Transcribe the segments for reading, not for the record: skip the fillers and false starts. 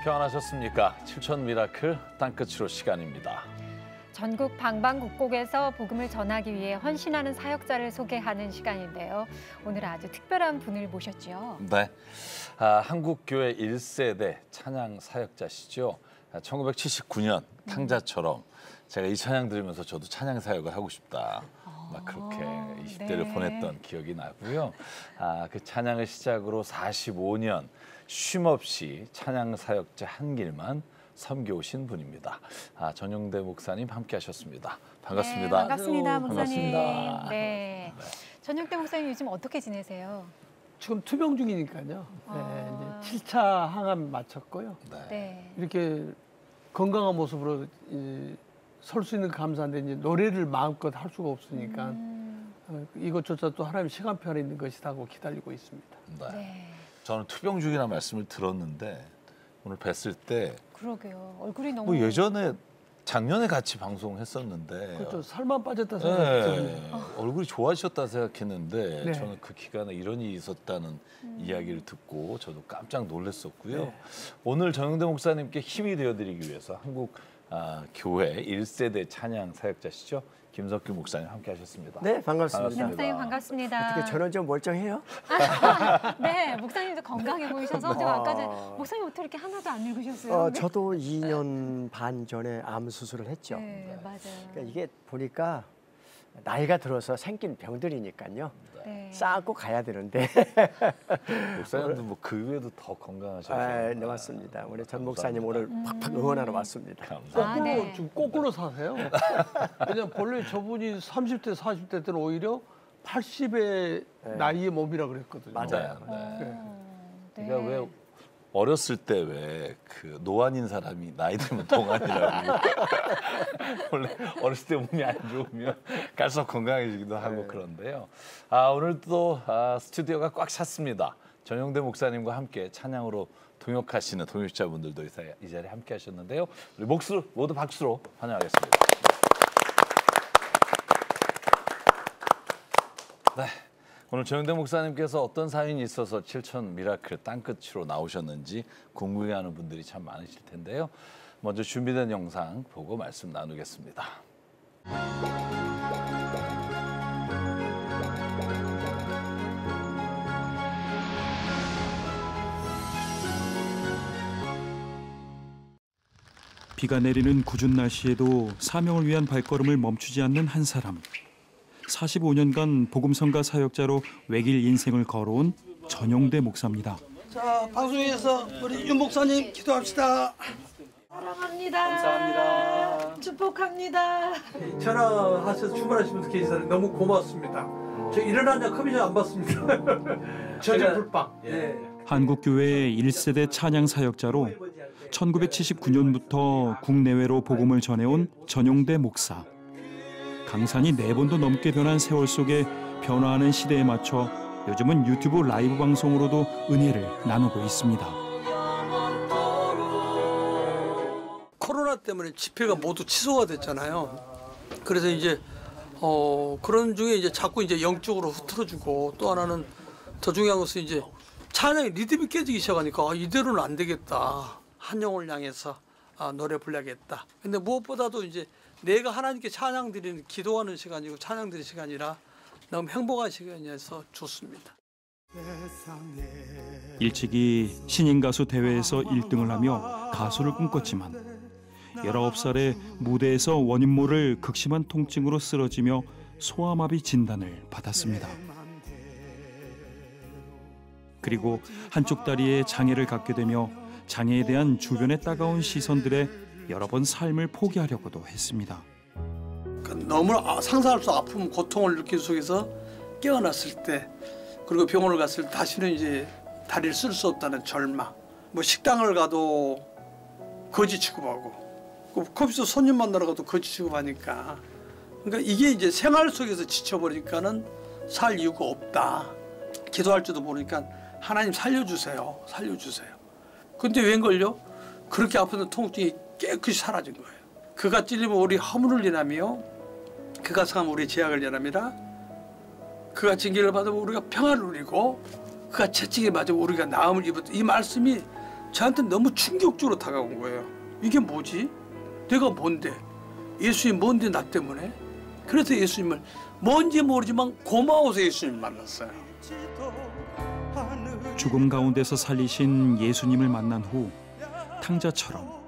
평안하셨습니까? 7천 미라클 땅끝으로 시간입니다. 전국 방방곡곡에서 복음을 전하기 위해 헌신하는 사역자를 소개하는 시간인데요. 오늘 아주 특별한 분을 모셨죠. 네, 한국교회 1세대 찬양 사역자시죠. 1979년 탕자처럼 제가 이 찬양 들으면서 저도 찬양 사역을 하고 싶다. 막 그렇게 20대를 네. 보냈던 기억이 나고요. 그 찬양을 시작으로 45년 쉼없이 찬양 사역자 한 길만 섬겨오신 분입니다. 전용대 목사님 함께하셨습니다. 반갑습니다. 네, 반갑습니다, 목사님. 반갑습니다. 네. 전용대 목사님 요즘 어떻게 지내세요? 지금 투병 중이니까요. 이제 7차 항암 마쳤고요. 네. 이렇게 건강한 모습으로 설 수 있는 감사한데 이제 노래를 마음껏 할 수가 없으니까 이것조차 또 하나님의 시간표에 있는 것이라고 기다리고 있습니다. 네. 저는 투병 중이라는 말씀을 들었는데 오늘 뵀을 때 그러게요. 얼굴이 너무 뭐 예전에 작년에 같이 방송했었는데 그렇죠. 살만 빠졌다 생각했죠. 네, 얼굴이 좋아지셨다 생각했는데 네. 저는 그 기간에 이런 일이 있었다는 이야기를 듣고 저도 깜짝 놀랐었고요. 네. 오늘 전용대 목사님께 힘이 되어드리기 위해서 한국 교회 1세대 찬양 사역자시죠? 김석규 목사님 함께하셨습니다. 네, 반갑습니다. 목사님 반갑습니다. 어떻게 저는 좀 멀쩡해요? 네, 목사님도 건강해 보이셔서 제가 아까 전에 목사님 어떻게 이렇게 하나도 안 읽으셨어요? 저도 2년 반 전에 암 수술을 했죠. 네, 맞아요. 그러니까 이게 보니까 나이가 들어서 생긴 병들이니까요. 네. 쌓고 가야 되는데. 목사님도 뭐 그 외에도 더 건강하셔서. 네, 맞습니다. 우리 전 목사님 오늘 팍팍 응원하러 왔습니다. 감사합니다. 네. 지금 거꾸로 사세요. 왜냐면 본래 저분이 30대, 40대 때는 오히려 80의 나이의 몸이라 그랬거든요. 맞아요. 네. 그러니까 왜 어렸을 때 왜 그 노안인 사람이 나이 들면 동안이라고 원래 어렸을 때 몸이 안 좋으면 갈수록 건강해지기도 하고 그런데요. 오늘 또 스튜디오가 꽉 찼습니다. 전용대 목사님과 함께 찬양으로 동역하시는 동역자분들도 이 자리에 함께 하셨는데요. 우리 모두 박수로 환영하겠습니다. 네. 오늘 전용대 목사님께서 어떤 사연이 있어서 7천 미라클 땅끝으로 나오셨는지 궁금해하는 분들이 참 많으실 텐데요. 먼저 준비된 영상 보고 말씀 나누겠습니다. 비가 내리는 궂은 날씨에도 사명을 위한 발걸음을 멈추지 않는 한 사람. 45년간 복음성가 사역자로 외길 인생을 걸어온 전용대 목사입니다. 자, 방송에서 우리 윤 목사님 기도합시다. 사랑합니다. 감사합니다. 축복합니다. 전화하셔서 출발하시면서 계시다니 너무 고맙습니다. 저 일어나냐 커미션 안 받습니다. 저제 불빵. 한국교회의 1세대 찬양 사역자로 1979년부터 국내외로 복음을 전해온 전용대 목사. 강산이 4번도 넘게 변한 세월 속에 변화하는 시대에 맞춰 요즘은 유튜브 라이브 방송으로도 은혜를 나누고 있습니다. 코로나 때문에 집회가 모두 취소가 됐잖아요. 그래서 이제 그런 중에 이제 자꾸 이제 영적으로 흐트러지고 또 하나는 더 중요한 것은 이제 찬양의 리듬이 깨지기 시작하니까 이대로는 안 되겠다. 한 영혼을 향해서 노래 불러야겠다. 근데 무엇보다도 이제 내가 하나님께 찬양 드리는 기도하는 시간이고 찬양 드리는 시간이라 너무 행복한 시간이어서 좋습니다. 일찍이 신인 가수 대회에서 1등을 하며 가수를 꿈꿨지만 19살에 무대에서 원인 모를 극심한 통증으로 쓰러지며 소아마비 진단을 받았습니다. 그리고 한쪽 다리에 장애를 갖게 되며 장애에 대한 주변의 따가운 시선들에 여러 번 삶을 포기하려고도 했습니다. 너무 상상할 수 아픔, 고통을 느낀 속에서 깨어났을 때 그리고 병원을 갔을 때 다시는 이제 다리를 쓸 수 없다는 절망. 뭐 식당을 가도 거지 취급하고 커피숍 손님 만나러 가도 거지 취급하니까 그러니까 이게 이제 생활 속에서 지쳐버리니까는 살 이유가 없다. 기도할 줄도 모르니까 하나님 살려주세요. 살려주세요. 근데 웬걸요? 그렇게 아픈 통증이 깨끗이 사라진 거예요. 그가 찔리면 우리 허물을 인하며 그가 상하면 우리 죄악을 인함이라. 그가 징계를 받으면 우리가 평안을 누리고 그가 채찍에 맞으면 우리가 나음을 입었다. 이 말씀이 저한테 너무 충격적으로 다가온 거예요. 이게 뭐지? 내가 뭔데? 예수님 뭔데 나 때문에? 그래서 예수님을 뭔지 모르지만 고마워서 예수님을 만났어요. 죽음 가운데서 살리신 예수님을 만난 후 탕자처럼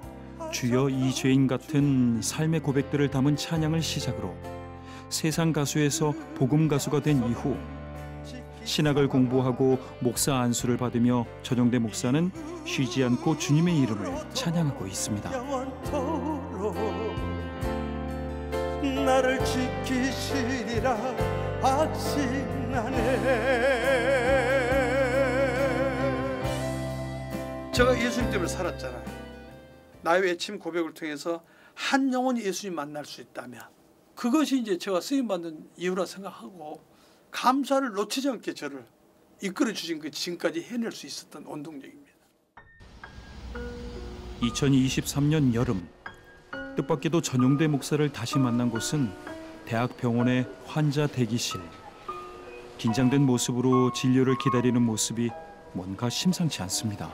주여 이 죄인 같은 삶의 고백들을 담은 찬양을 시작으로 세상 가수에서 복음 가수가 된 이후 신학을 공부하고 목사 안수를 받으며 전용대 목사는 쉬지 않고 주님의 이름을 찬양하고 있습니다. 나를 지키시리라 확신하네. 제가 예수님 때문에 살았잖아요. 나의 외침 고백을 통해서 한 영혼이 예수님 만날 수 있다면 그것이 이제 제가 쓰임받는 이유라 생각하고 감사를 놓치지 않게 저를 이끌어 주신 그 지금까지 해낼 수 있었던 원동력입니다. 2023년 여름 뜻밖에도 전용대 목사를 다시 만난 곳은 대학병원의 환자 대기실. 긴장된 모습으로 진료를 기다리는 모습이 뭔가 심상치 않습니다.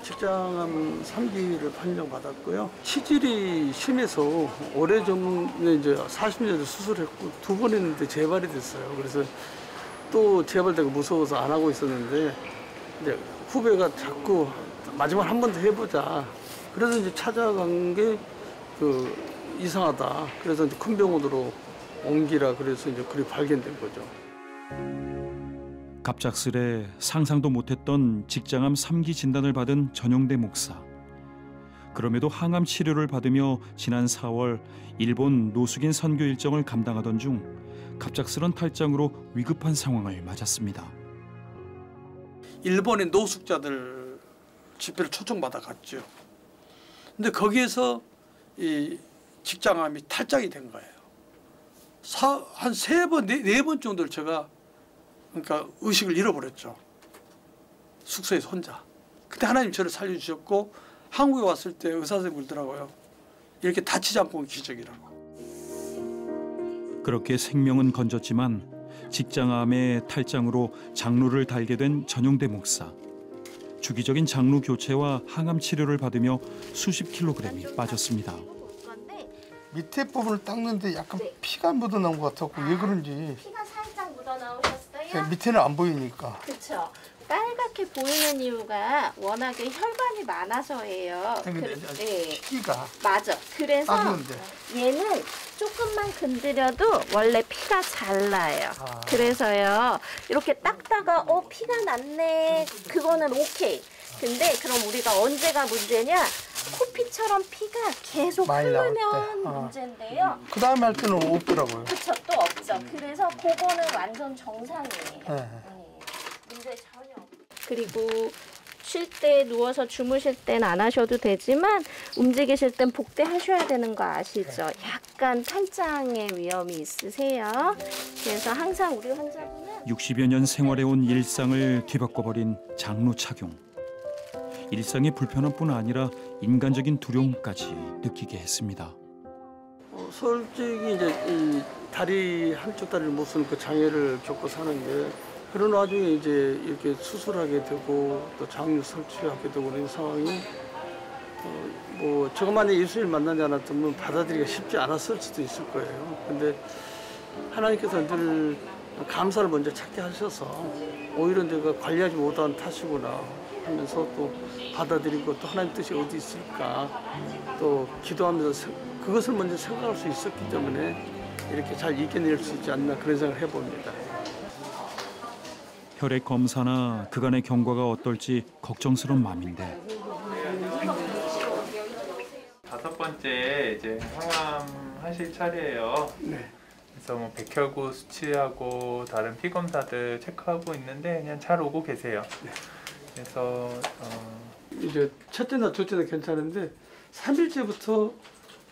직장암 3기를 판정받았고요. 치질이 심해서 오래전에 이제 40년에 수술했고 2번 했는데 재발이 됐어요. 그래서 또 재발되고 무서워서 안 하고 있었는데 이제 후배가 자꾸 마지막 한 번 더 해보자. 그래서 이제 찾아간 게 이상하다. 그래서 이제 큰 병원으로 옮기라. 그래서 이제 그리 발견된 거죠. 갑작스레 상상도 못했던 직장암 3기 진단을 받은 전용대 목사. 그럼에도 항암 치료를 받으며 지난 4월 일본 노숙인 선교 일정을 감당하던 중 갑작스런 탈장으로 위급한 상황을 맞았습니다. 일본의 노숙자들 집회를 초청받아 갔죠. 근데 거기에서 이 직장암이 탈장이 된 거예요. 한 3번, 4번 정도를 제가 그러니까 의식을 잃어버렸죠. 숙소에서 혼자. 그때 하나님 저를 살려주셨고 한국에 왔을 때 의사 선생님이 그러더라고요. 이렇게 다치지 않고 온 기적이라고. 그렇게 생명은 건졌지만 직장암의 탈장으로 장루를 달게 된 전용대 목사. 주기적인 장루 교체와 항암 치료를 받으며 수십 킬로그램이 빠졌습니다. 밑에 부분을 닦는데 약간 피가 묻어나온 것 같았고 왜 그런지. 피가 살짝 묻어나오셨어요? 밑에는 안 보이니까. 그렇죠. 빨갛게 보이는 이유가 워낙에 혈관이 많아서예요. 네. 피가. 맞아. 그래서 얘는 조금만 건드려도 원래 피가 잘 나요. 그래서요. 이렇게 닦다가 피가 났네. 그거는 오케이. 근데 그럼 우리가 언제가 문제냐? 코피처럼 피가 계속 흐르면 문제인데요. 그 다음에 할 때는 없더라고요. 그쵸, 또 없죠. 그래서 그거는 완전 정상이에요. 문제 전혀 없고. 그리고 쉴 때 누워서 주무실 땐 안 하셔도 되지만 움직이실 땐 복대하셔야 되는 거 아시죠? 약간 탈장의 위험이 있으세요. 그래서 항상 우리 환자분은 60여 년 생활해온 일상을 뒤바꿔버린 장루 착용. 일상의 불편함뿐 아니라 인간적인 두려움까지 느끼게 했습니다. 솔직히 이제 이 다리 한쪽 다리를 못 쓰는 그 장애를 겪고 사는 게 그런 와중에 이제 이렇게 수술하게 되고 또 장류 설치하게 되고 그런 상황이 뭐 저것만에 예수를 만나지 않았다면 받아들이기가 쉽지 않았을 수도 있을 거예요. 근데 하나님께서 늘 감사를 먼저 찾게 하셔서 오히려 내가 관리하지 못한 탓이구나 하면서 또 받아들이고 또 하나님 뜻이 어디 있을까 또 기도하면서 그것을 먼저 생각할 수 있었기 때문에 이렇게 잘 이겨낼 수 있지 않나 그런 생각을 해봅니다. 혈액 검사나 그간의 경과가 어떨지 걱정스러운 마음인데 5번째 이제 항암 하실 차례예요. 네. 그래서 뭐 백혈구 수치하고 다른 피 검사들 체크하고 있는데 그냥 잘 오고 계세요. 네. 그래서 이제 첫째나 둘째는 괜찮은데 3일째부터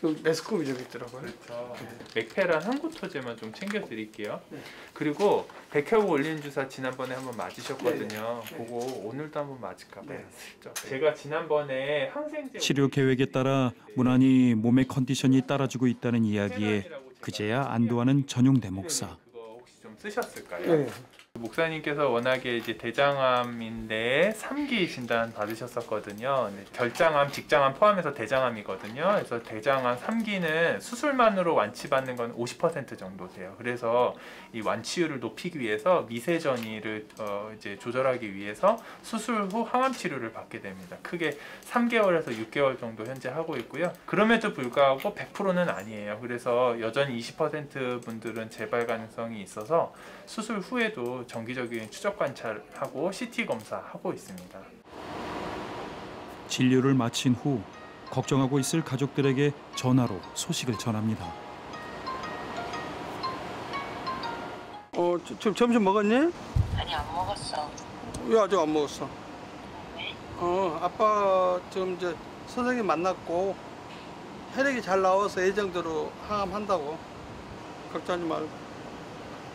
그 메스꺼움이 좀 있더라고요. 그렇죠. 맥페란 항구토제만 좀 챙겨드릴게요. 네. 그리고 백혈구 올리는 주사 지난번에 한번 맞으셨거든요. 네. 그거 오늘도 한번 맞을까 봐요. 네. 슬쩍. 제가 지난번에 항생제 치료 계획에 따라 무난히 몸의 컨디션이 따라주고 있다는 이야기에 그제야 안도하는 전용대 목사. 그거 혹시 좀 쓰셨을까요? 네. 목사님께서 워낙에 이제 대장암인데 3기 진단 받으셨었거든요. 결장암, 직장암 포함해서 대장암이거든요. 그래서 대장암 3기는 수술만으로 완치받는 건 50% 정도 돼요. 그래서 이 완치율을 높이기 위해서 미세전이를 이제 조절하기 위해서 수술 후 항암 치료를 받게 됩니다. 크게 3개월에서 6개월 정도 현재 하고 있고요. 그럼에도 불구하고 100%는 아니에요. 그래서 여전히 20% 분들은 재발 가능성이 있어서 수술 후에도 정기적인 추적 관찰하고 CT 검사하고 있습니다. 진료를 마친 후 걱정하고 있을 가족들에게 전화로 소식을 전합니다. 지금 점심 먹었니? 아니 안 먹었어. 왜 아직 안 먹었어? 왜? 아빠 지금 이제 선생님 만났고 혈액이 잘 나와서 예정대로 항암한다고. 걱정하지 말고.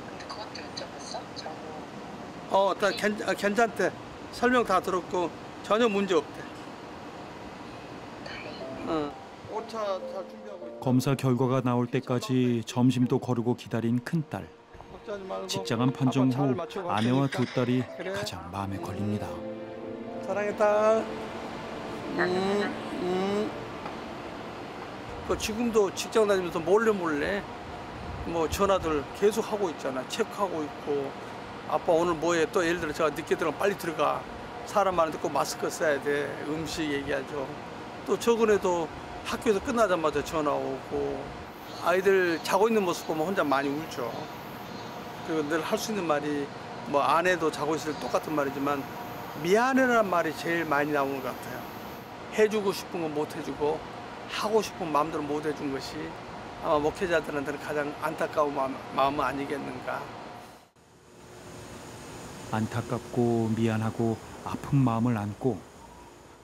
근데 그것도 여쭤봤어? 다 괜찮대. 설명 다 들었고 전혀 문제 없대. 오차 다 준비하고 있고. 검사 결과가 나올 때까지 점심도 거르고 기다린 큰딸. 직장암 판정 후 아내와 두 딸이 가장 마음에 걸립니다. 사랑했다. 지금도 직장 다니면서 몰래 뭐 전화들 계속 하고 있잖아. 체크하고 있고. 아빠 오늘 뭐해? 또 예를 들어 제가 늦게 들어가면 빨리 들어가. 사람 많은데 꼭 마스크 써야 돼. 음식 얘기하죠. 또 저번에도 학교에서 끝나자마자 전화 오고. 아이들 자고 있는 모습 보면 혼자 많이 울죠. 그리고 늘 할 수 있는 말이 뭐 아내도 자고 있을 때 똑같은 말이지만 미안해라는 말이 제일 많이 나오는 것 같아요. 해주고 싶은 건 못 해주고 하고 싶은 마음대로 못 해준 것이 아마 목회자들한테는 가장 안타까운 마음은 아니겠는가. 안타깝고 미안하고 아픈 마음을 안고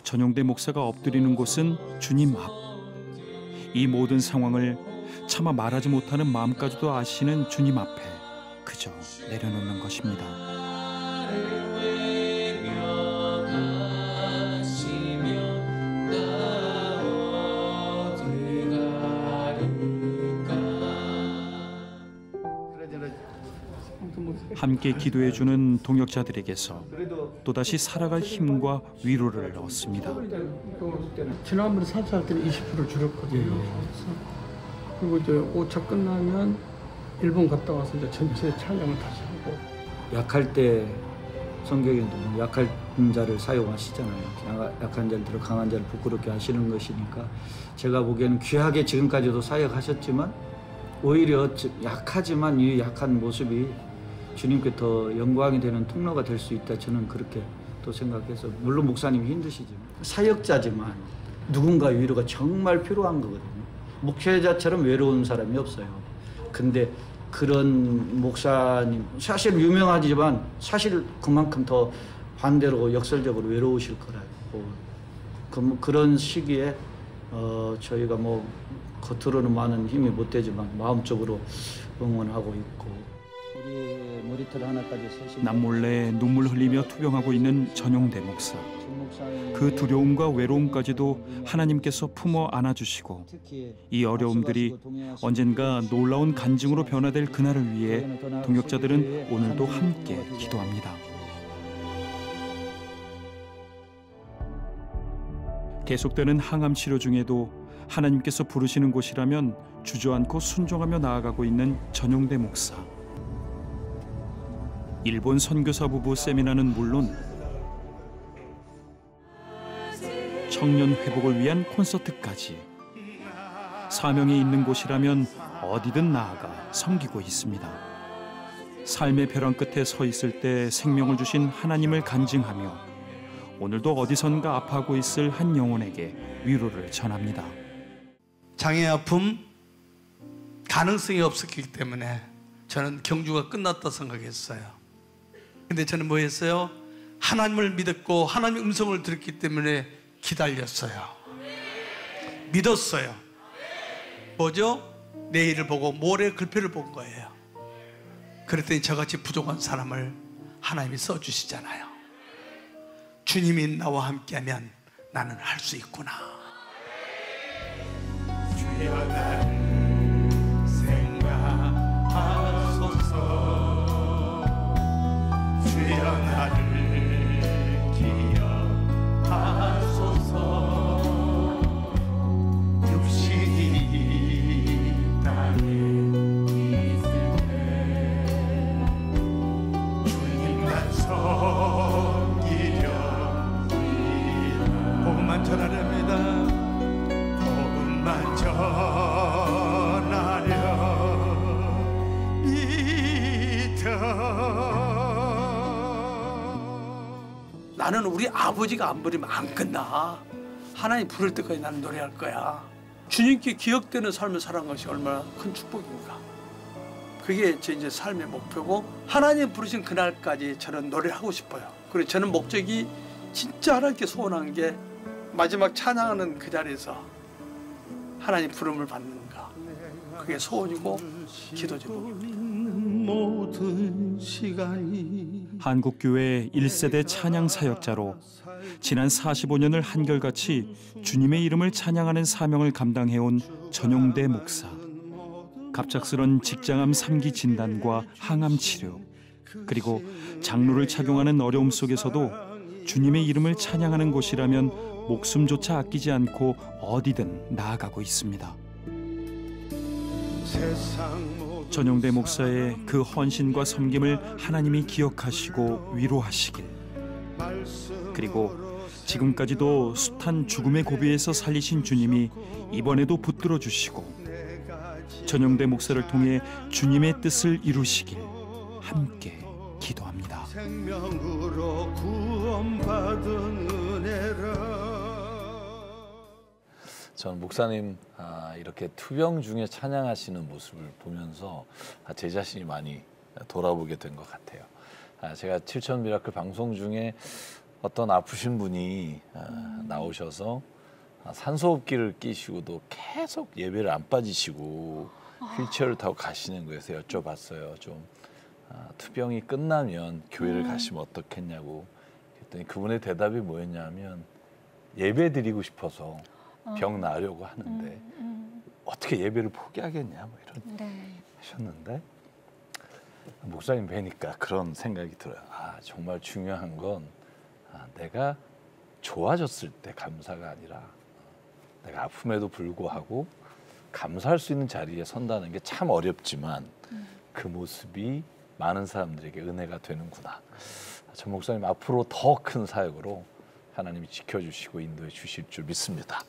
전용대 목사가 엎드리는 곳은 주님 앞. 이 모든 상황을 차마 말하지 못하는 마음까지도 아시는 주님 앞에 그저 내려놓는 것입니다. 함께 기도해주는 동역자들에게서 또다시 살아갈 힘과 위로를 얻습니다. 지난번에 살살 때는 20% 줄였거든요. 그리고 이제 5차 끝나면 일본 갔다 와서 이제 전체 촬영을 다시 하고. 약할 때 성경에도 약한 자를 사용하시잖아요. 약한 자를 들어 강한 자를 부끄럽게 하시는 것이니까 제가 보기에는 귀하게 지금까지도 사역하셨지만 오히려 약하지만 이 약한 모습이 주님께 더 영광이 되는 통로가 될 수 있다. 저는 그렇게 또 생각해서 물론 목사님이 힘드시지만 사역자지만 누군가 위로가 정말 필요한 거거든요. 목회자처럼 외로운 사람이 없어요. 근데 그런 목사님 사실 유명하지만 사실 그만큼 더 반대로 역설적으로 외로우실 거라고. 그런 시기에 저희가 뭐 겉으로는 많은 힘이 못 되지만 마음적으로 응원하고 있고. 남몰래 눈물 흘리며 투병하고 있는 전용대 목사. 그 두려움과 외로움까지도 하나님께서 품어 안아주시고 이 어려움들이 언젠가 놀라운 간증으로 변화될 그날을 위해 동역자들은 오늘도 함께 기도합니다. 계속되는 항암 치료 중에도 하나님께서 부르시는 곳이라면 주저앉고 순종하며 나아가고 있는 전용대 목사. 일본 선교사 부부 세미나는 물론 청년 회복을 위한 콘서트까지 사명이 있는 곳이라면 어디든 나아가 섬기고 있습니다. 삶의 벼랑 끝에 서 있을 때 생명을 주신 하나님을 간증하며 오늘도 어디선가 아파하고 있을 한 영혼에게 위로를 전합니다. 장애 아픔 가능성이 없었기 때문에 저는 경주가 끝났다 생각했어요. 근데 저는 뭐 했어요? 하나님을 믿었고 하나님의 음성을 들었기 때문에 기다렸어요. 믿었어요. 뭐죠? 내일을 보고 모레 글표를 본 거예요. 그랬더니 저같이 부족한 사람을 하나님이 써주시잖아요. 주님이 나와 함께하면 나는 할 수 있구나. 주여 나를 생각하소서. 복음만 전하렵니다. 복음만 전하려 나는 우리 아버지가 안 부르면 안 끝나. 하나님 부를 때까지 나는 노래할 거야. 주님께 기억되는 삶을 살아간 것이 얼마나 큰 축복인가. 그게 제 이제 삶의 목표고, 하나님 부르신 그날까지 저는 노래를 하고 싶어요. 그리고 저는 목적이 진짜 하나님께 소원한 게 마지막 찬양하는 그 자리에서 하나님 부름을 받는가. 그게 소원이고 기도 제목입니다. 한국교회 1세대 찬양 사역자로 지난 45년을 한결같이 주님의 이름을 찬양하는 사명을 감당해온 전용대 목사. 갑작스런 직장암 3기 진단과 항암 치료, 그리고 장로를 착용하는 어려움 속에서도 주님의 이름을 찬양하는 곳이라면 목숨조차 아끼지 않고 어디든 나아가고 있습니다. 전용대 목사의 그 헌신과 섬김을 하나님이 기억하시고 위로하시길, 그리고 지금까지도 숱한 죽음의 고비에서 살리신 주님이 이번에도 붙들어 주시고 전용대 목사를 통해 주님의 뜻을 이루시길 함께 기도합니다. 생명으로 구원받은 은혜라. 전 목사님 이렇게 투병 중에 찬양하시는 모습을 보면서 제 자신이 많이 돌아보게 된 것 같아요. 제가 7천 미라클 방송 중에 어떤 아프신 분이 나오셔서 산소호흡기를 끼시고도 계속 예배를 안 빠지시고 휠체어를 타고 가시는 거에서 여쭤봤어요. 좀 투병이 끝나면 교회를 가시면 어떻겠냐고. 그랬더니 그분의 대답이 뭐였냐면, 예배 드리고 싶어서 병 나으려고 하는데 어떻게 예배를 포기하겠냐 뭐 이런 하셨는데, 목사님 뵈니까 그런 생각이 들어요. 정말 중요한 건 내가 좋아졌을 때 감사가 아니라 내가 아픔에도 불구하고 감사할 수 있는 자리에 선다는 게 참 어렵지만 그 모습이 많은 사람들에게 은혜가 되는구나. 전 목사님 앞으로 더 큰 사역으로 하나님이 지켜주시고 인도해 주실 줄 믿습니다.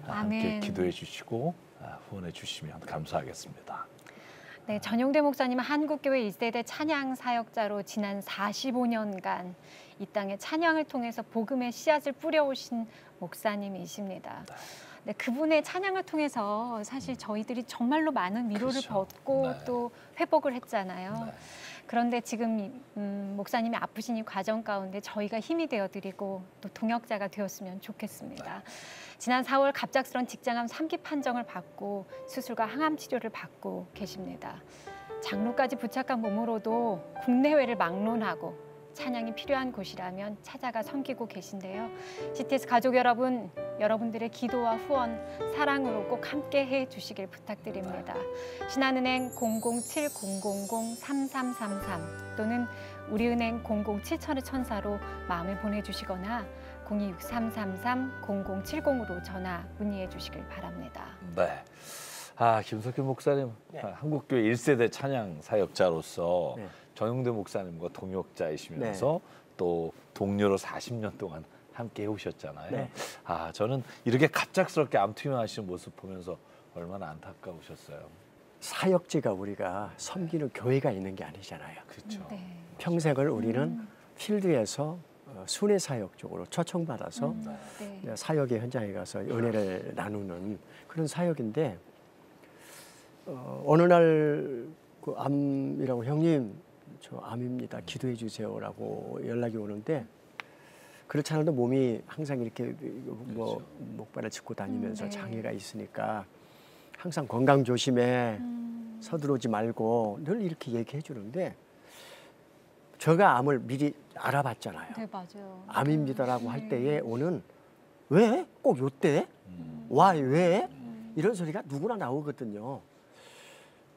함께 기도해 주시고 후원해 주시면 감사하겠습니다. 네, 전용대 목사님은 한국교회 1세대 찬양 사역자로 지난 45년간 이 땅에 찬양을 통해서 복음의 씨앗을 뿌려오신 목사님이십니다. 네, 그분의 찬양을 통해서 사실 저희들이 정말로 많은 위로를 받고 또 회복을 했잖아요. 그런데 지금 목사님이 아프신 이 과정 가운데 저희가 힘이 되어드리고 또 동역자가 되었으면 좋겠습니다. 지난 4월 갑작스런 직장암 3기 판정을 받고 수술과 항암 치료를 받고 계십니다. 장로까지 부착한 몸으로도 국내외를 막론하고 찬양이 필요한 곳이라면 찾아가 섬기고 계신데요. GTS 가족 여러분, 여러분들의 기도와 후원, 사랑으로 꼭 함께 해주시길 부탁드립니다. 신한은행 007-000-3333 또는 우리은행 007-1000로 마음을 보내주시거나 026333-0070으로 전화 문의해 주시길 바랍니다. 네. 김석현 목사님, 한국교회 1세대 찬양 사역자로서 전용대 목사님과 동역자이시면서 또 동료로 40년 동안 함께 해오셨잖아요. 저는 이렇게 갑작스럽게 암 투병하시는 모습 보면서 얼마나 안타까우셨어요. 사역지가 우리가 섬기는 교회가 있는 게 아니잖아요. 그렇죠. 평생을 우리는 필드에서 순회 사역 쪽으로 초청받아서 사역의 현장에 가서 은혜를 나누는 그런 사역인데, 어느 날 그 암이라고, 형님 저 암입니다, 기도해 주세요라고 연락이 오는데, 그렇지 않아도 몸이 항상 이렇게 뭐 목발을 짚고 다니면서 장애가 있으니까 항상 건강 조심해, 서두르지 말고 늘 이렇게 얘기해 주는데, 제가 암을 미리 알아봤잖아요. 네, 맞아요. 암입니다라고 할 때에 오는 왜? 꼭 요때? 와, 왜? 이런 소리가 누구나 나오거든요.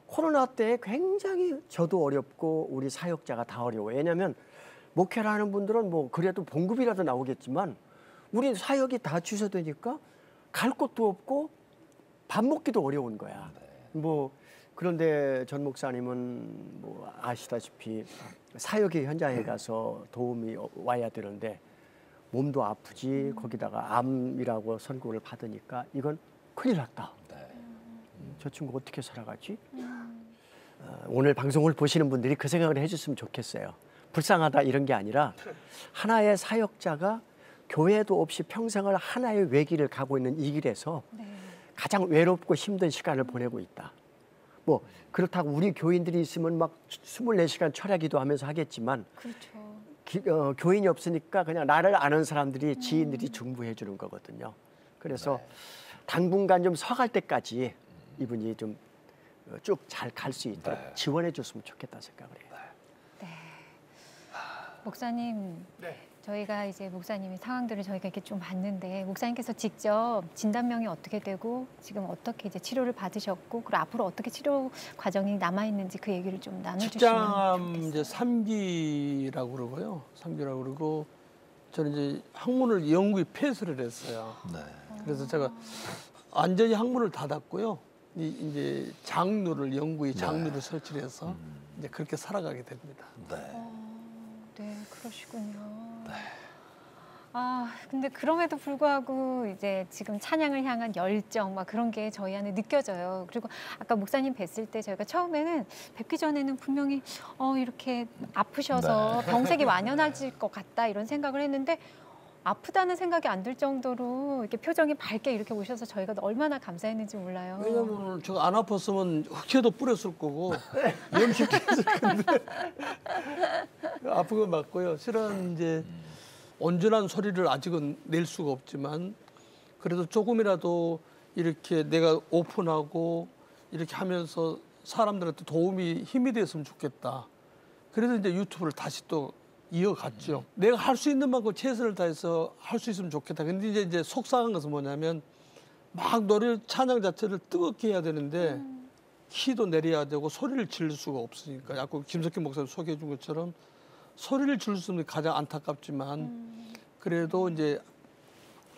코로나 때 굉장히 저도 어렵고 우리 사역자가 다 어려워요. 왜냐하면 목회를 하는 분들은 뭐 그래도 봉급이라도 나오겠지만 우리 사역이 다 취소되니까 갈 곳도 없고 밥 먹기도 어려운 거야. 뭐 그런데 전 목사님은 뭐 아시다시피 사역의 현장에 가서 도움이 와야 되는데 몸도 아프지 거기다가 암이라고 선고를 받으니까 이건 큰일 났다. 저 친구 어떻게 살아가지? 오늘 방송을 보시는 분들이 그 생각을 해줬으면 좋겠어요. 불쌍하다 이런 게 아니라 하나의 사역자가 교회도 없이 평생을 하나의 외길을 가고 있는 이 길에서 가장 외롭고 힘든 시간을 보내고 있다. 뭐 그렇다고 우리 교인들이 있으면 막 24시간 철야기도 하면서 하겠지만 그렇죠. 교인이 없으니까 그냥 나를 아는 사람들이 지인들이 중보해 주는 거거든요. 그래서 당분간 좀 서갈 때까지 이분이 좀 쭉 잘 갈 수 있도록 지원해 줬으면 좋겠다 생각을 해요. 목사님, 저희가 이제 목사님의 상황들을 저희가 이렇게 좀 봤는데 목사님께서 직접 진단명이 어떻게 되고 지금 어떻게 이제 치료를 받으셨고 그리고 앞으로 어떻게 치료 과정이 남아 있는지 그 얘기를 좀 나눠주시면 직장암 이제 3기라고 그러고요. 3기라고 그러고 저는 이제 항문을 영구히 폐쇄를 했어요. 그래서 제가 완전히 항문을 닫았고요. 이제 장루를 영구히 장루를 설치를 해서 이제 그렇게 살아가게 됩니다. 네, 그러시군요. 아, 근데 그럼에도 불구하고 이제 지금 찬양을 향한 열정 막 그런 게 저희 안에 느껴져요. 그리고 아까 목사님 뵀을 때 저희가 처음에는 뵙기 전에는 분명히 이렇게 아프셔서 병색이 완연해질 것 같다 이런 생각을 했는데 아프다는 생각이 안 들 정도로 이렇게 표정이 밝게 이렇게 오셔서 저희가 얼마나 감사했는지 몰라요. 왜냐면 제가 안 아팠으면 흑채도 뿌렸을 거고 염식도 했을 건데 아픈 건 맞고요. 실은 이제 온전한 소리를 아직은 낼 수가 없지만 그래도 조금이라도 이렇게 내가 오픈하고 이렇게 하면서 사람들한테 도움이 힘이 됐으면 좋겠다. 그래서 이제 유튜브를 다시 또 이어갔죠. 내가 할 수 있는 만큼 최선을 다해서 할 수 있으면 좋겠다. 근데 이제 속상한 것은 뭐냐면 막 노래 찬양 자체를 뜨겁게 해야 되는데 키도 내려야 되고 소리를 지를 수가 없으니까 아까 김석희 목사님 소개해 준 것처럼 소리를 지를 수 없는 게 가장 안타깝지만 그래도 이제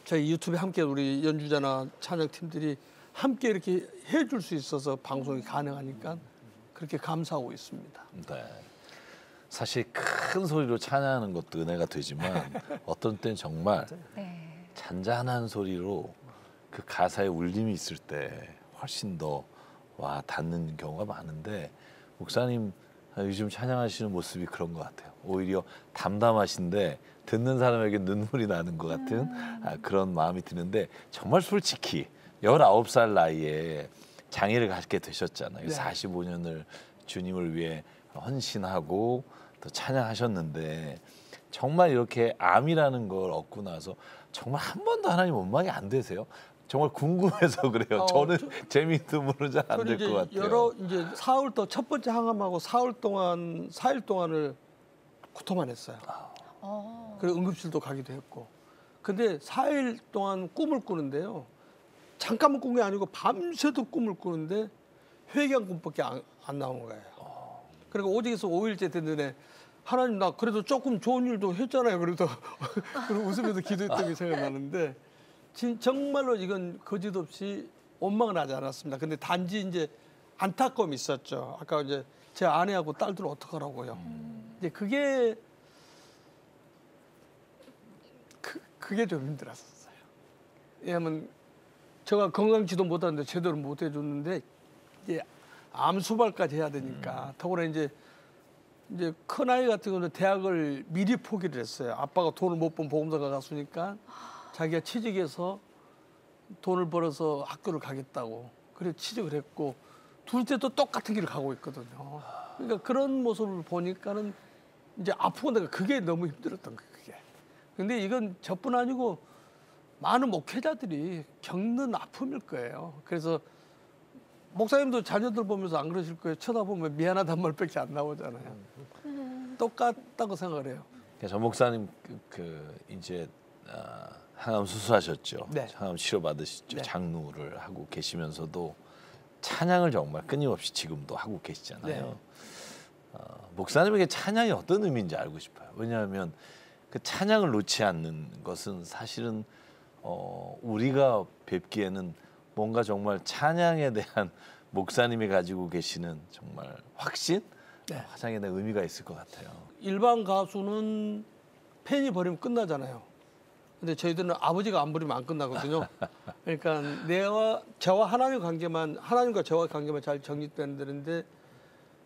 저희 유튜브에 함께 우리 연주자나 찬양팀들이 함께 이렇게 해줄 수 있어서 방송이 가능하니까 그렇게 감사하고 있습니다. 사실 큰 소리로 찬양하는 것도 은혜가 되지만 어떤 때는 정말 잔잔한 소리로 그 가사에 울림이 있을 때 훨씬 더 와 닿는 경우가 많은데 목사님 요즘 찬양하시는 모습이 그런 것 같아요. 오히려 담담하신데 듣는 사람에게 눈물이 나는 것 같은 그런 마음이 드는데 정말 솔직히 19살 나이에 장애를 갖게 되셨잖아요. 45년을 주님을 위해 헌신하고 또 찬양하셨는데 정말 이렇게 암이라는 걸 얻고 나서 정말 한 번도 하나님 원망이 안 되세요? 정말 궁금해서 그래요. 저는 재미도 모르 잘 안 될 것 같아요. 이제 사흘 또 첫 번째 항암하고 4일 동안을 구토만 했어요. 그리고 응급실도 가기도 했고. 근데 4일 동안 꿈을 꾸는데요. 잠깐만 꾼 게 아니고 밤새도 꿈을 꾸는데 회개한 꿈밖에 안 나오는 거예요. 그리고 오직에서 5일째 됐는데 하나님 나 그래도 조금 좋은 일도 했잖아요. 그래도 그리고 웃으면서 기도했던 게 생각나는데 정말로 이건 거짓 없이 원망은 하지 않았습니다. 근데 단지 이제 안타까움이 있었죠. 아까 이제 제 아내하고 딸들은 어떡하라고요. 이제 그게 좀 힘들었어요. 왜냐하면 제가 건강 지도 못하는데 제대로 못 해줬는데 이제 암 수발까지 해야 되니까 더구나 이제 큰 아이 같은 경우는 대학을 미리 포기를 했어요. 아빠가 돈을 못 번 보험사가 가수니까 자기가 취직해서 돈을 벌어서 학교를 가겠다고 그래 취직을 했고 둘째도 똑같은 길을 가고 있거든요. 그러니까 그런 모습을 보니까는 이제 아프고 내가 그게 너무 힘들었던 거예요. 그게. 근데 이건 저뿐 아니고 많은 목회자들이 겪는 아픔일 거예요. 그래서 목사님도 자녀들 보면서 안 그러실 거예요. 쳐다보면 미안하단 말밖에 안 나오잖아요. 똑같다고 생각을 해요. 전 목사님 이제 항암 수술하셨죠. 항암 치료 받으셨죠. 장루를 하고 계시면서도 찬양을 정말 끊임없이 지금도 하고 계시잖아요. 목사님에게 찬양이 어떤 의미인지 알고 싶어요. 왜냐하면 그 찬양을 놓지 않는 것은 사실은 우리가 뵙기에는 뭔가 정말 찬양에 대한 목사님이 가지고 계시는 정말 확신, 화장에 대한 의미가 있을 것 같아요. 일반 가수는 팬이 버리면 끝나잖아요. 근데 저희들은 아버지가 안 부리면 안 끝나거든요. 그러니까 저와 하나님 관계만, 하나님과 저와 관계만 잘 정립되는 데인데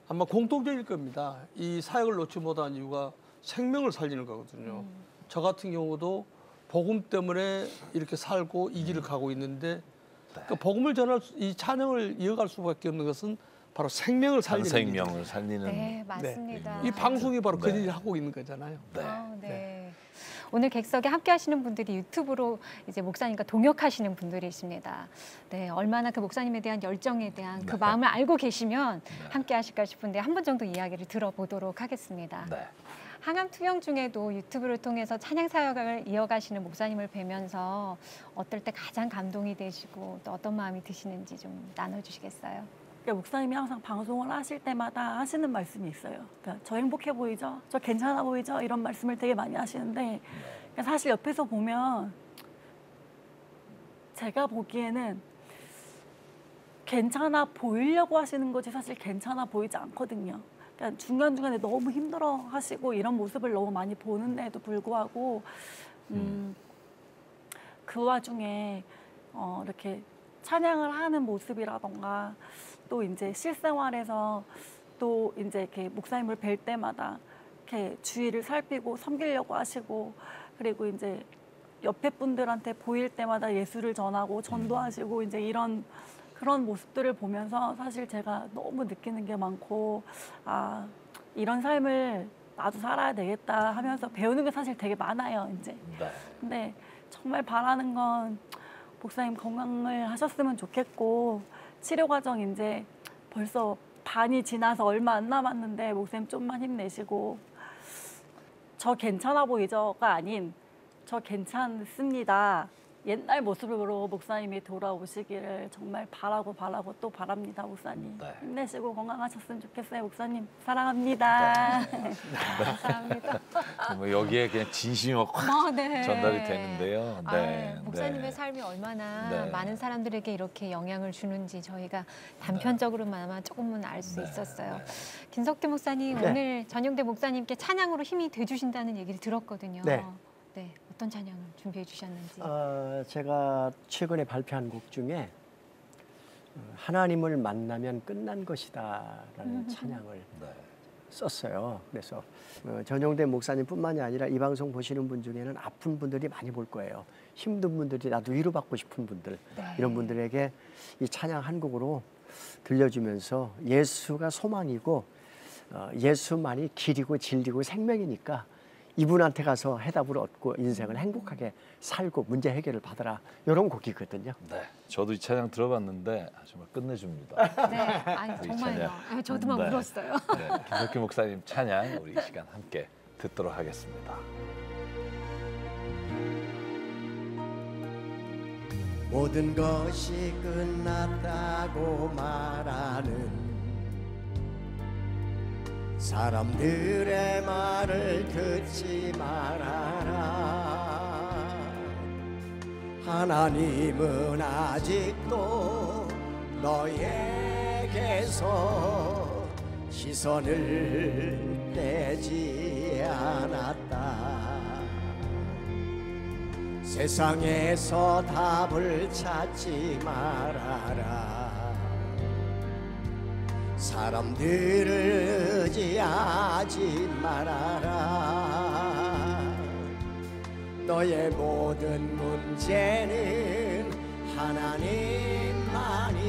아마 공통적일 겁니다. 이 사역을 놓지 못한 이유가 생명을 살리는 거거든요. 저 같은 경우도 복음 때문에 이렇게 살고 이 길을 가고 있는데 그 복음을 전할 이 찬양을 이어갈 수밖에 없는 것은 바로 생명을 살리는 생명을 살리는. 네, 맞습니다. 이 방송이 바로 그 일을 하고 있는 거잖아요. 네. 오늘 객석에 함께 하시는 분들이 유튜브로 이제 목사님과 동역하시는 분들이십니다. 네, 얼마나 그 목사님에 대한 열정에 대한 그 마음을 알고 계시면 함께 하실까 싶은데 한 분 정도 이야기를 들어보도록 하겠습니다. 항암 투병 중에도 유튜브를 통해서 찬양 사역을 이어가시는 목사님을 뵈면서 어떨 때 가장 감동이 되시고 또 어떤 마음이 드시는지 좀 나눠주시겠어요? 목사님이 항상 방송을 하실 때마다 하시는 말씀이 있어요. 그러니까 저 행복해 보이죠? 저 괜찮아 보이죠? 이런 말씀을 되게 많이 하시는데 사실 옆에서 보면 제가 보기에는 괜찮아 보이려고 하시는 거지 사실 괜찮아 보이지 않거든요. 그러니까 중간중간에 너무 힘들어 하시고 이런 모습을 너무 많이 보는데도 불구하고 그 와중에 이렇게 찬양을 하는 모습이라던가 또 이제 실생활에서 또 이제 이렇게 목사님을 뵐 때마다 이렇게 주위를 살피고 섬기려고 하시고 그리고 이제 옆에 분들한테 보일 때마다 예수를 전하고 전도하시고 이제 그런 모습들을 보면서 사실 제가 너무 느끼는 게 많고 아 이런 삶을 나도 살아야 되겠다 하면서 배우는 게 사실 되게 많아요 이제. 근데 정말 바라는 건 목사님 건강을 하셨으면 좋겠고 치료 과정 이제 벌써 반이 지나서 얼마 안 남았는데 목사님 좀만 힘내시고 저 괜찮아 보이죠가 아닌 저 괜찮습니다. 옛날 모습으로 목사님이 돌아오시기를 정말 바라고 또 바랍니다. 목사님 힘내시고 건강하셨으면 좋겠어요. 목사님 사랑합니다. 감사합니다. 뭐 여기에 그냥 진심이 확 전달이 되는데요. 목사님의 삶이 얼마나 많은 사람들에게 이렇게 영향을 주는지 저희가 단편적으로만 조금은 알 수 있었어요. 김석규 목사님 오늘 전용대 목사님께 찬양으로 힘이 돼주신다는 얘기를 들었거든요. 네, 어떤 찬양을 준비해 주셨는지. 제가 최근에 발표한 곡 중에 하나님을 만나면 끝난 것이다라는 찬양을 썼어요. 그래서 전용대 목사님뿐만이 아니라 이 방송 보시는 분 중에는 아픈 분들이 많이 볼 거예요. 힘든 분들이 나도 위로받고 싶은 분들 이런 분들에게 이 찬양 한 곡으로 들려주면서 예수가 소망이고 예수만이 길이고 진리고 생명이니까 이분한테 가서 해답을 얻고 인생을 행복하게 살고 문제 해결을 받아라 이런 곡이거든요. 네, 저도 이 찬양 들어봤는데 정말 끝내줍니다. 네, 아니, 정말요. 저도 막 울었어요. 네, 김석규 목사님 찬양 우리 이 시간 함께 듣도록 하겠습니다. 모든 것이 끝났다고 말하는 사람들의 말을 듣지 말아라. 하나님은 아직도 너에게서 시선을 떼지 않았다. 세상에서 답을 찾지 말아라. 사람들을 의지하지 말아라. 너의 모든 문제는 하나님만이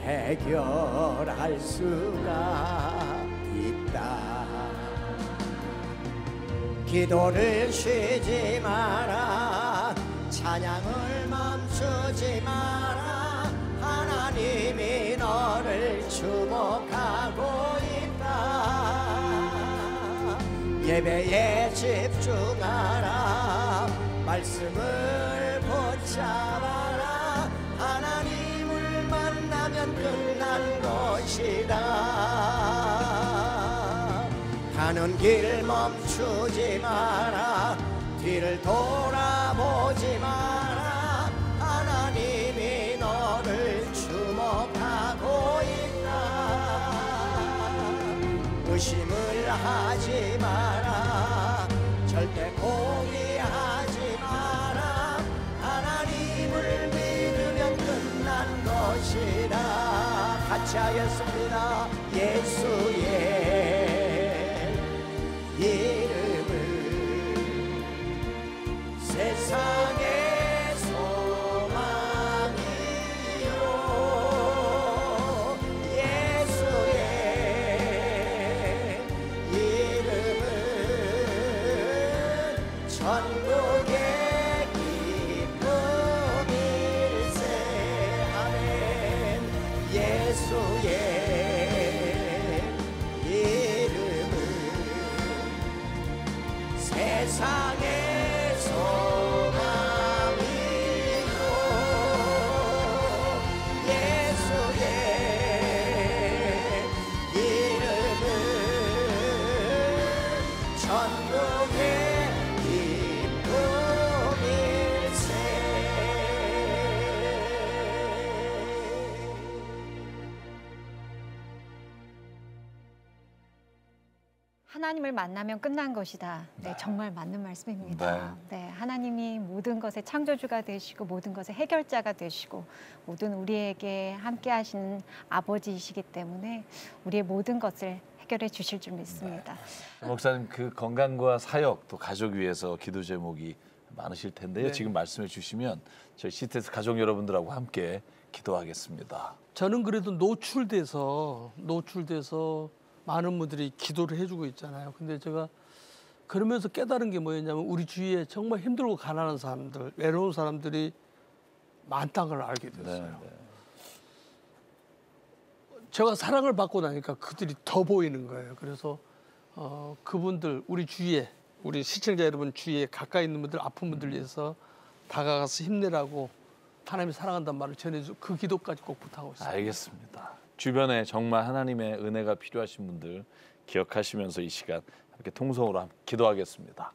해결할 수가 있다. 기도를 쉬지 마라. 찬양을 멈추지 마라. 하나님이 너를 주목하고 있다. 예배에 집중하라. 말씀을 붙잡아라. 하나님을 만나면 끝난 것이다. 가는 길 멈추지 마라. 뒤를 돌아보지 마라. 하나님이 너를 주목하고 있다. 의심을 하지 마라. 절대 포기하지 받습니다. 예수의 이름을 세상의 소망이요 예수의 이름은 천국의 기쁨일세. 아멘. 예수의 이름은 세상의 소망이요 예수의 이름은 천국의 기쁨일세. 하나님을 만나면 끝난 것이다. 네, 정말 맞는 말씀입니다. 네, 하나님이 모든 것의 창조주가 되시고 모든 것의 해결자가 되시고 모든 우리에게 함께 하시는 아버지이시기 때문에 우리의 모든 것을 해결해 주실 줄 믿습니다. 목사님, 그 건강과 사역 또 가족 위해서 기도 제목이 많으실 텐데요. 네. 지금 말씀해 주시면 저희 CTS 가족 여러분들하고 함께 기도하겠습니다. 저는 그래도 노출돼서 많은 분들이 기도를 해주고 있잖아요. 근데 제가 그러면서 깨달은 게 뭐였냐면 우리 주위에 정말 힘들고 가난한 사람들, 외로운 사람들이 많다는 걸 알게 됐어요. 네. 제가 사랑을 받고 나니까 그들이 더 보이는 거예요. 그래서 그분들 우리 주위에 우리 시청자 여러분 주위에 가까이 있는 분들 아픈 분들 위해서 다가가서 힘내라고 하나님이 사랑한다는 말을 전해주고 그 기도까지 꼭 부탁하고 있습니다. 알겠습니다. 주변에 정말 하나님의 은혜가 필요하신 분들 기억하시면서 이 시간 이렇게 통성으로 기도하겠습니다.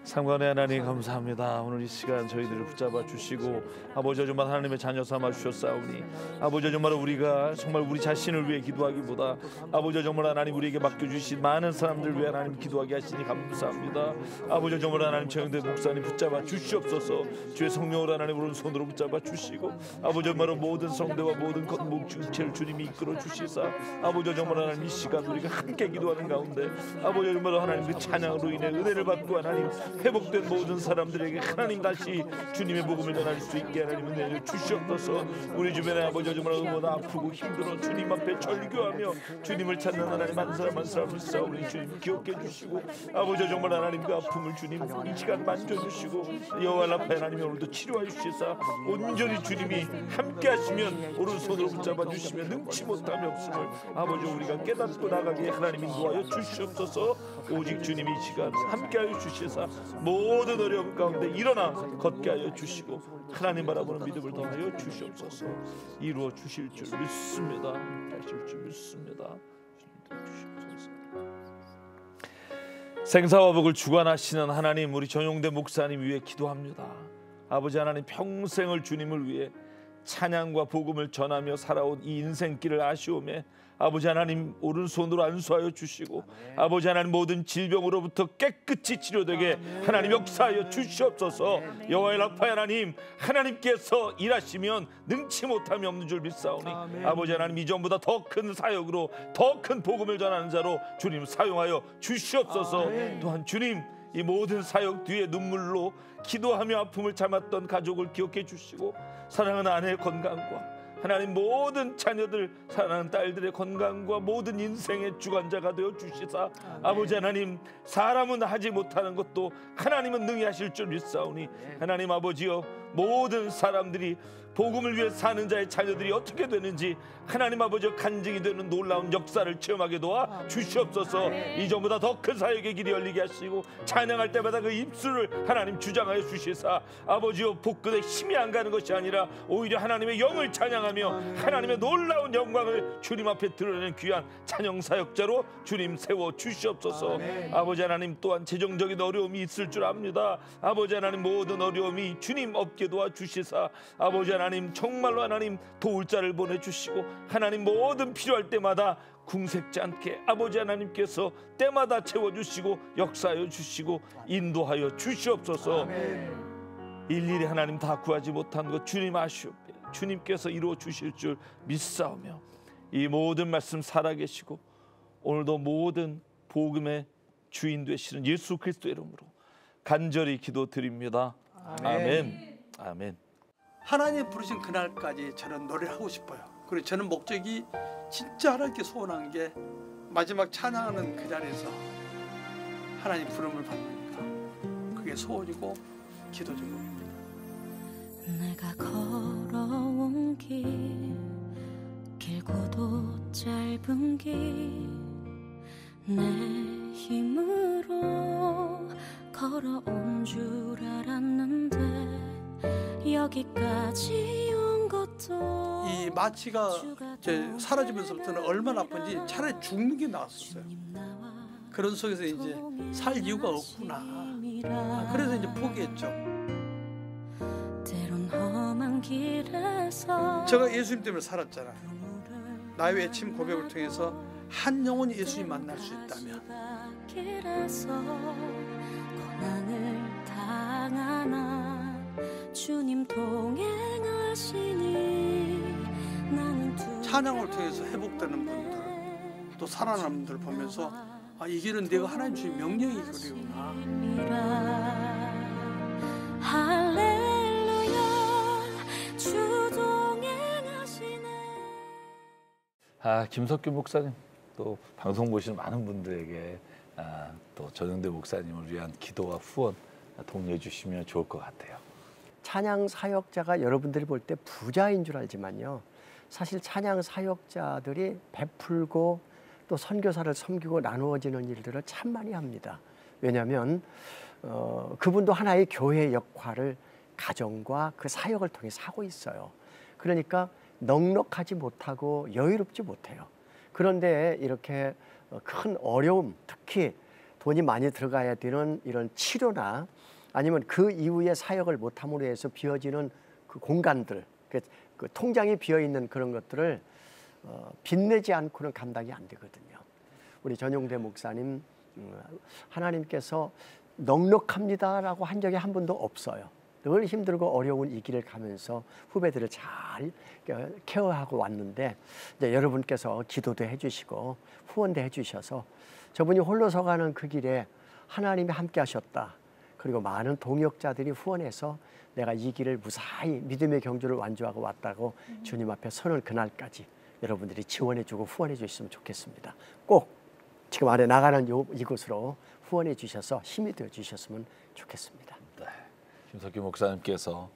상관의 하나님 감사합니다. 오늘 이 시간 저희들을 붙잡아 주시고 아버지 정말 하나님의 자녀 삼아 주셨사오니 아버지 정말 우리가 정말 우리 자신을 위해 기도하기보다 아버지 정말 하나님 우리에게 맡겨주신 많은 사람들 위해 하나님 기도하게 하시니 감사합니다. 아버지 정말 하나님 정영대 목사님 붙잡아 주시옵소서. 주의 성령으로 하나님 오른손으로 붙잡아 주시고 아버지 정말 모든 성대와 모든 목주체를 주님이 이끌어 주시사 아버지 정말 하나님 이 시간 우리가 함께 기도하는 가운데 아버지 정말 하나님 그 찬양으로 인해 은혜를 받고 하나님 회복된 모든 사람들에게 하나님 다시 주님의 복음을 전할 수 있게 하나님 은혜를 주시옵소서. 우리 주변에 아버지 정말 응원 아프고 힘들어 주님 앞에 절규하며 주님을 찾는 하나님 한 사람 한 사람을 싸우니 주님 기억해 주시고 아버지 정말 하나님 그 아픔을 주님 이 시간 만져주시고 여호와 라파 하나님이 오늘도 치료해 주시사 온전히 주님이 함께 하시면 오른손으로 붙잡아 주시면 능치 못함이 없음을 아버지 우리가 깨닫고 나가게 하나님 인도하여 주시옵소서. 오직 주님이 이 시간 함께하여 주시사 모든 어려움 가운데 일어나 걷게 하여 주시고 하나님 바라보는 믿음을 더하여 주시옵소서. 이루어 주실 줄 믿습니다. 하실 줄 믿습니다. 생사와 복을 주관하시는 하나님 우리 전용대 목사님 위해 기도합니다. 아버지 하나님 평생을 주님을 위해 찬양과 복음을 전하며 살아온 이 인생길을 아쉬움에 아버지 하나님 오른손으로 안수하여 주시고 아버지 하나님 모든 질병으로부터 깨끗이 치료되게 하나님 역사하여 주시옵소서. 여호와의 라파 하나님 하나님께서 일하시면 능치 못함이 없는 줄 믿사오니 아버지 하나님 이전보다 더 큰 사역으로 더 큰 복음을 전하는 자로 주님 사용하여 주시옵소서. 또한 주님 이 모든 사역 뒤에 눈물로 기도하며 아픔을 참았던 가족을 기억해 주시고 사랑하는 아내의 건강과 하나님 모든 자녀들 사랑하는 딸들의 건강과 모든 인생의 주관자가 되어 주시사 아버지 하나님 사람은 하지 못하는 것도 하나님은 능히 하실 줄 믿사오니 하나님 아버지여 모든 사람들이 복음을 위해 사는 자의 자녀들이 어떻게 되는지 하나님 아버지 간증이 되는 놀라운 역사를 체험하게 도와 주시옵소서. 이전보다 더 큰 사역의 길이 열리게 하시고 찬양할 때마다 그 입술을 하나님 주장하여 주시사 아버지여 복근에 힘이 안 가는 것이 아니라 오히려 하나님의 영을 찬양하며 하나님의 놀라운 영광을 주님 앞에 드러내는 귀한 찬양 사역자로 주님 세워 주시옵소서. 아버지 하나님 또한 재정적인 어려움이 있을 줄 압니다. 아버지 하나님 모든 어려움이 주님 없게 도와 주시사 아버지 하나님 정말로 하나님 도울 자를 보내주시고 하나님 모든 필요할 때마다 궁색지 않게 아버지 하나님께서 때마다 채워주시고 역사하여 주시고 인도하여 주시옵소서. 일일이 하나님 다 구하지 못한 것 주님 아시옵게 주님께서 이루어 주실 줄 믿사오며 이 모든 말씀 살아계시고 오늘도 모든 복음의 주인 되시는 예수 그리스도의 이름으로 간절히 기도드립니다. 아멘. 아멘. 하나님 부르신 그날까지 저는 노래를 하고 싶어요. 그리고 저는 목적이 진짜 하나님께 소원한 게 마지막 찬양하는 그 자리에서 하나님 부름을 받는 거. 그게 소원이고 기도 제목입니다. 내가 걸어온 길 길고도 짧은 길 내 힘으로 걸어온 줄 알았는데 여기까지 온 것도 이 마취가 이제 사라지면서부터는 얼마나 아픈지 차라리 죽는 게 나았었어요. 그런 속에서 이제 살 이유가 없구나. 그래서 이제 포기했죠. 때론 험한 길에서 제가 예수님 때문에 살았잖아요. 나의 외침 고백을 통해서 한 영혼이 예수님 만날 수 있다면 길에서 고난을 당하나 주님 동행하시니 나는 찬양을 통해서 회복되는 분들 또 살아나는 분들 보면서 아, 이 길은 내가 하나님 주신 명령이 그리구나. 할렐루야 주 동행하시네. 김석규 목사님 또 방송 보시는 많은 분들에게 또 전영대 목사님을 위한 기도와 후원 독려해 주시면 좋을 것 같아요. 찬양 사역자가 여러분들이 볼 때 부자인 줄 알지만요. 사실 찬양 사역자들이 베풀고 또 선교사를 섬기고 나누어지는 일들을 참 많이 합니다. 왜냐하면 그분도 하나의 교회 역할을 가정과 그 사역을 통해서 하고 있어요. 그러니까 넉넉하지 못하고 여유롭지 못해요. 그런데 이렇게 큰 어려움, 특히 돈이 많이 들어가야 되는 이런 치료나 아니면 그 이후에 사역을 못함으로 해서 비어지는 그 공간들, 그 통장이 비어있는 그런 것들을 빚내지 않고는 감당이 안 되거든요. 우리 전용대 목사님, 하나님께서 넉넉합니다라고 한 적이 한 번도 없어요. 늘 힘들고 어려운 이 길을 가면서 후배들을 잘 케어하고 왔는데 이제 여러분께서 기도도 해주시고 후원도 해주셔서 저분이 홀로 서가는 그 길에 하나님이 함께 하셨다. 그리고 많은 동역자들이 후원해서 내가 이 길을 무사히 믿음의 경주를 완주하고 왔다고 주님 앞에 서는 그날까지 여러분들이 지원해주고 후원해 주셨으면 좋겠습니다. 꼭 지금 아래 나가는 이곳으로 후원해 주셔서 힘이 되어 주셨으면 좋겠습니다. 네, 김석규 목사님께서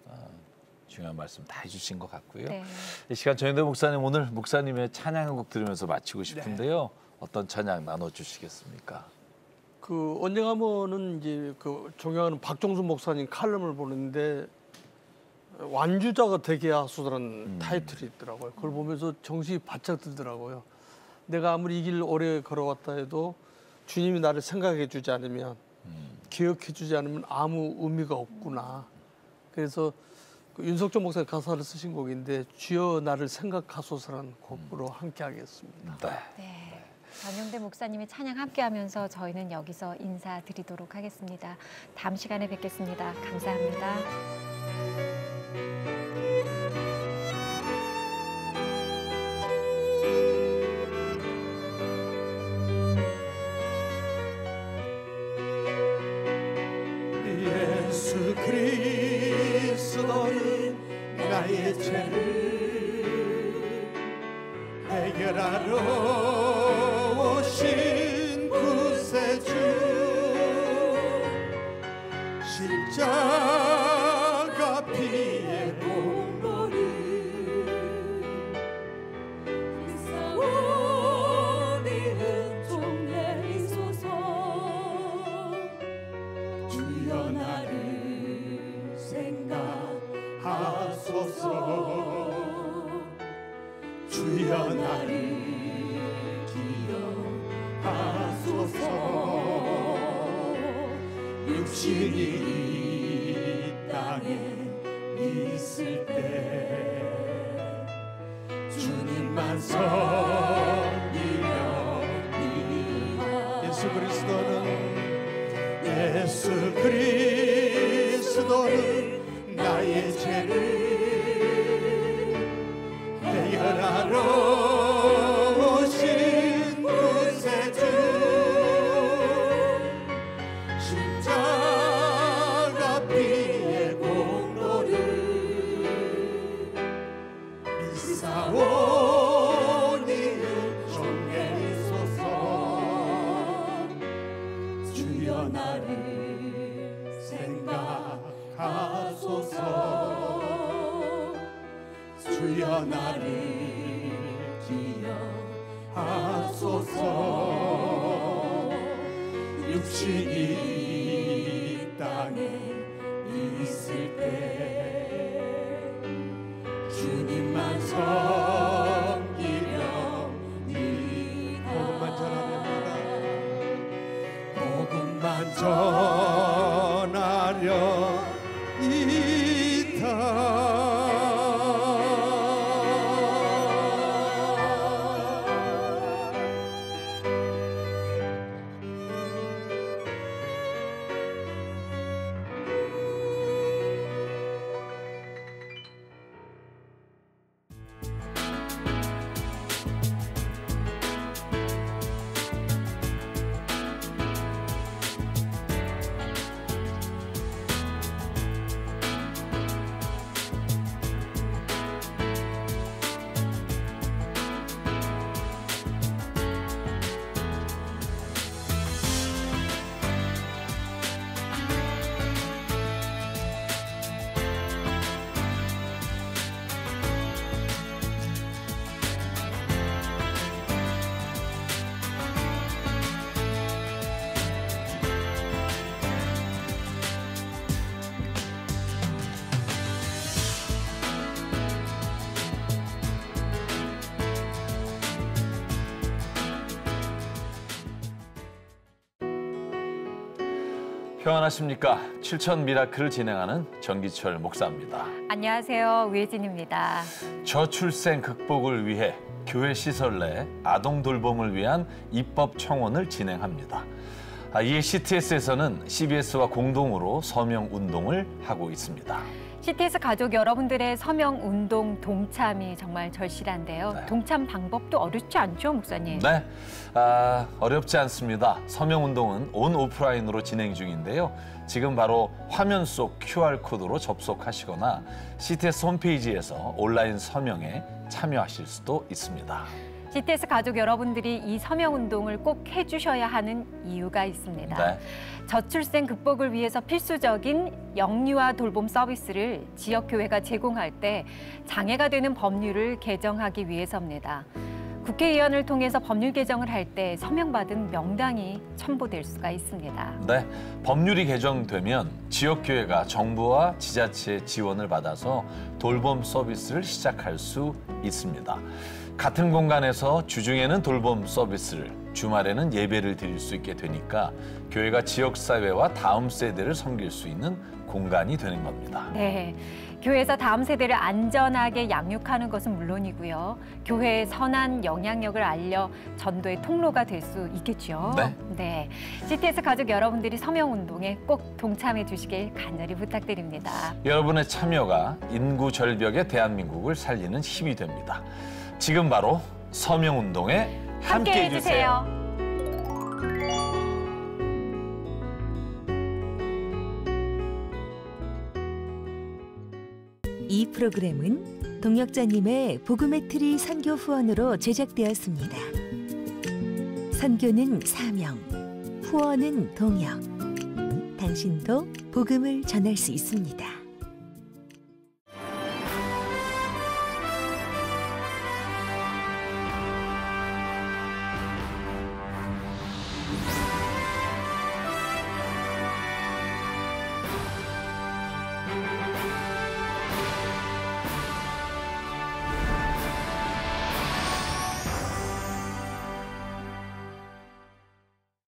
중요한 말씀 다 해주신 것 같고요. 네. 이 시간 전영대 목사님 오늘 목사님의 찬양 한 곡 들으면서 마치고 싶은데요. 네. 어떤 찬양 나눠주시겠습니까? 언제 가면은 이제 존경하는 박종수 목사님 칼럼을 보는데 완주자가 되게 하소서라는 타이틀이 있더라고요. 그걸 보면서 정신이 바짝 들더라고요. 내가 아무리 이 길 오래 걸어왔다 해도 주님이 나를 생각해 주지 않으면 기억해 주지 않으면 아무 의미가 없구나. 그래서 윤석준 목사님 가사를 쓰신 곡인데 주여 나를 생각하소서라는 곡으로 함께 하겠습니다. 네. 전용대 목사님의 찬양 함께하면서 저희는 여기서 인사드리도록 하겠습니다. 다음 시간에 뵙겠습니다. 감사합니다. 예수 그리스도는 나의 죄를 해결하러 오신 구세주 십자가 피의 공로를 사오니 은총내리소서 주여 나를 생각하소서 주여 나를 육신이 이 땅에 있을 때 주님만 섬기며 예수 그리스도는 나의 죄를 해결하러 하소서. 주여 나를 기억하소서. 육신이 땅에 있을 때 주님만 섬기렵니다. 복음만 전하려이다. 평안하십니까? 7천 미라클을 진행하는 정기철 목사입니다. 안녕하세요. 우혜진입니다. 저출생 극복을 위해 교회 시설 내 아동 돌봄을 위한 입법 청원을 진행합니다. 이에 CTS에서는 CBS와 공동으로 서명 운동을 하고 있습니다. CTS 가족 여러분들의 서명 운동 동참이 정말 절실한데요. 네. 동참 방법도 어렵지 않죠, 목사님? 네, 어렵지 않습니다. 서명 운동은 온 오프라인으로 진행 중인데요. 지금 바로 화면 속 QR코드로 접속하시거나 CTS 홈페이지에서 온라인 서명에 참여하실 수도 있습니다. CTS 가족 여러분들이 이 서명 운동을 꼭 해주셔야 하는 이유가 있습니다. 네. 저출생 극복을 위해서 필수적인 영유아 돌봄 서비스를 지역교회가 제공할 때 장애가 되는 법률을 개정하기 위해서입니다. 국회의원을 통해서 법률 개정을 할 때 서명받은 명단이 첨부될 수가 있습니다. 네, 법률이 개정되면 지역교회가 정부와 지자체의 지원을 받아서 돌봄 서비스를 시작할 수 있습니다. 같은 공간에서 주중에는 돌봄 서비스를, 주말에는 예배를 드릴 수 있게 되니까 교회가 지역사회와 다음 세대를 섬길 수 있는 공간이 되는 겁니다. 네, 교회에서 다음 세대를 안전하게 양육하는 것은 물론이고요. 교회의 선한 영향력을 알려 전도의 통로가 될 수 있겠죠. 네. CTS 가족 여러분들이 서명운동에 꼭 동참해 주시길 간절히 부탁드립니다. 여러분의 참여가 인구 절벽의 대한민국을 살리는 힘이 됩니다. 지금 바로 서명운동에 함께해 주세요. 이 프로그램은 동역자님의 복음의 트리 선교 후원으로 제작되었습니다. 선교는 사명, 후원은 동역. 당신도 복음을 전할 수 있습니다.